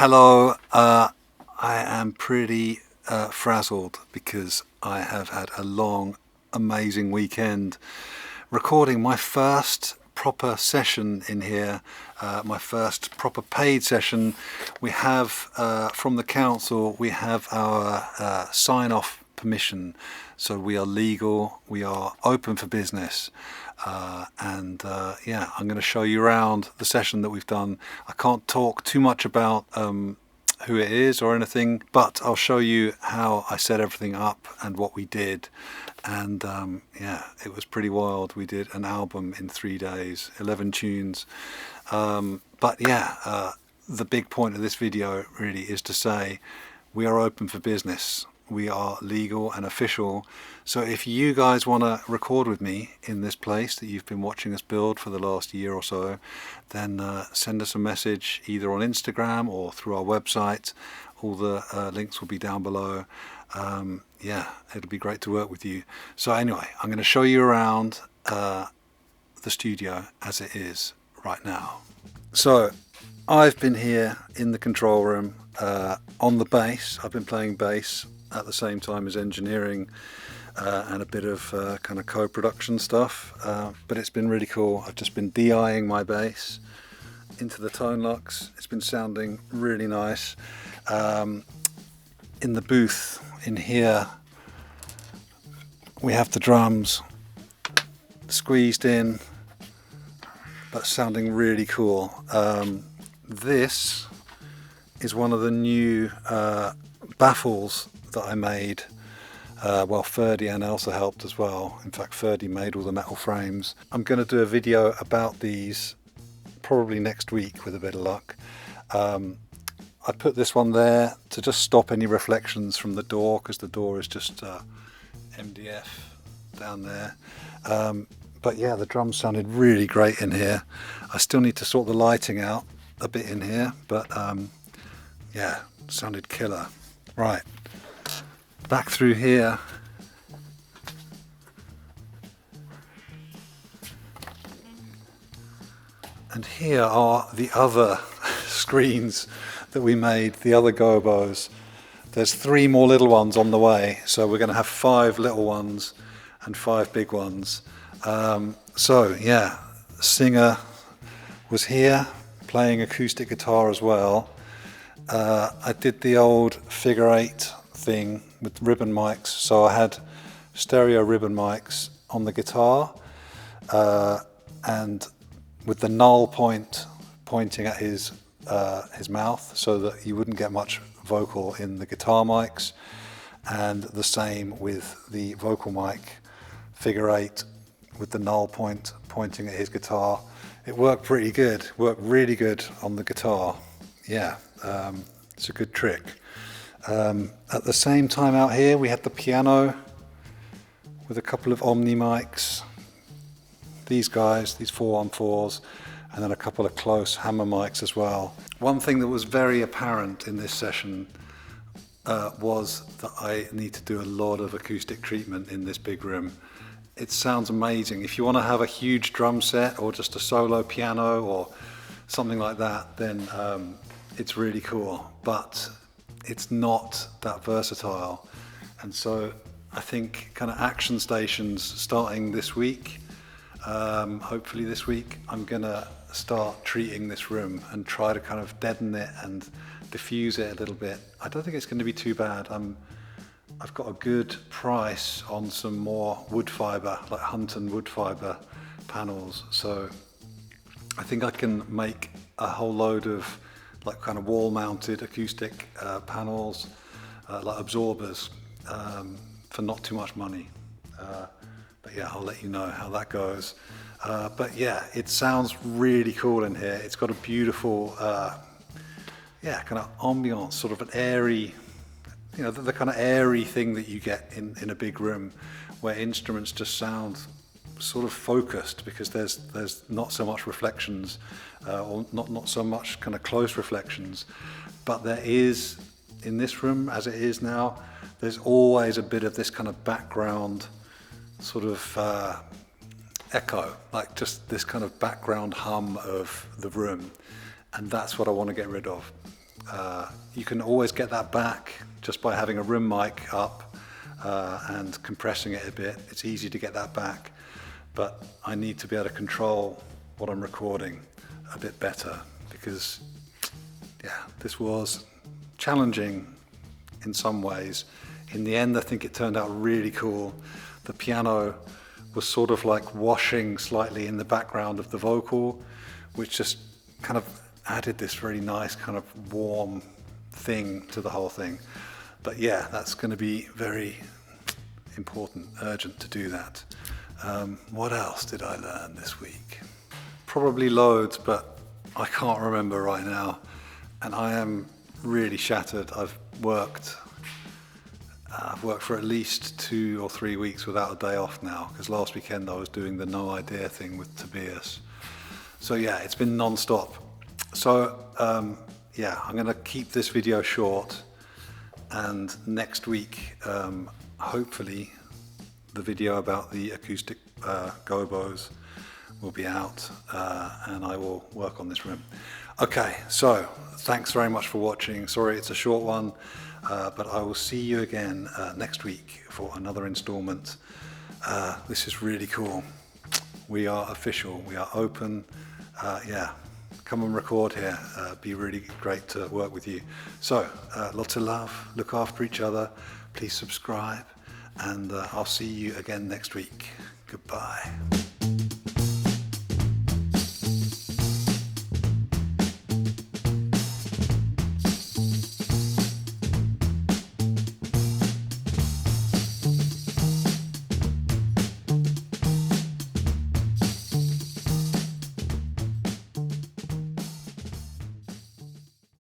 Hello, I am pretty frazzled because I have had a long, amazing weekend recording my first proper session in here, my first proper paid session. We have, from the council, we have our sign-off permission, so we are legal, we are open for business. Yeah, I'm going to show you around the session that we've done. I can't talk too much about who it is or anything, but I'll show you how I set everything up and what we did. And yeah, it was pretty wild. We did an album in 3 days, 11 tunes. But yeah, the big point of this video really is to say we are open for business. We are legal and official. So if you guys want to record with me in this place that you've been watching us build for the last year or so, then send us a message either on Instagram or through our website. All the links will be down below. Yeah, it'll be great to work with you. So anyway, I'm going to show you around the studio as it is right now. So I've been here in the control room on the bass. I've been playing bass at the same time as engineering and a bit of kind of co-production stuff, but it's been really cool. I've just been DIing my bass into the tone locks. It's been sounding really nice. In the booth in here we have the drums squeezed in, but sounding really cool. This is one of the new baffles that I made. Well, Ferdy and Elsa helped as well. In fact, Ferdy made all the metal frames. I'm going to do a video about these probably next week with a bit of luck. I put this one there to just stop any reflections from the door, because the door is just MDF down there. But yeah, the drums sounded really great in here. I still need to sort the lighting out a bit in here, but yeah, sounded killer. Right, back through here. And here are the other screens that we made, the other gobos. There's 3 more little ones on the way, so we're going to have 5 little ones and 5 big ones. So yeah, Singer was here playing acoustic guitar as well. I did the old figure 8 thing with ribbon mics, so I had stereo ribbon mics on the guitar, and with the null point pointing at his mouth, so that you wouldn't get much vocal in the guitar mics, and the same with the vocal mic, figure 8 with the null point pointing at his guitar. It worked pretty good, worked really good on the guitar. Yeah, it's a good trick. At the same time out here we had the piano with a couple of Omni mics, these guys, these 4-on-4s, and then a couple of close hammer mics as well. One thing that was very apparent in this session was that I need to do a lot of acoustic treatment in this big room. It sounds amazing. If you want to have a huge drum set or just a solo piano or something like that, then it's really cool, but it's not that versatile. And so I think kind of action stations starting this week, hopefully this week, I'm gonna start treating this room and try to kind of deaden it and diffuse it a little bit. I don't think it's going to be too bad. I've got a good price on some more wood fiber, like Hunton wood fiber panels, so I think I can make a whole load of like kind of wall mounted acoustic panels, like absorbers, for not too much money. But yeah, I'll let you know how that goes. But yeah, it sounds really cool in here. It's got a beautiful, yeah, kind of ambiance, sort of an airy, you know, the kind of airy thing that you get in a big room where instruments just sound sort of focused, because there's not so much reflections, or not so much kind of close reflections, but there is, in this room as it is now, there's always a bit of this kind of background sort of echo, like just this kind of background hum of the room, and that's what I want to get rid of. You can always get that back just by having a room mic up and compressing it a bit. It's easy to get that back, but I need to be able to control what I'm recording a bit better, because yeah, this was challenging in some ways. In the end, I think it turned out really cool. The piano was sort of like washing slightly in the background of the vocal, which just kind of added this really nice kind of warm thing to the whole thing. But yeah, that's going to be very important, urgent to do that. What else did I learn this week? Probably loads, but I can't remember right now. And I am really shattered. I've worked for at least 2 or 3 weeks without a day off now, because last weekend I was doing the No Idea thing with Tobias. So yeah, it's been non-stop. So yeah, I'm going to keep this video short, and next week hopefully the video about the acoustic gobos will be out, and I will work on this room. Okay, so thanks very much for watching. Sorry it's a short one, but I will see you again next week for another installment. This is really cool. We are official, we are open. Yeah, come and record here. Be really great to work with you. So lots of love, look after each other, please subscribe, and I'll see you again next week. Goodbye.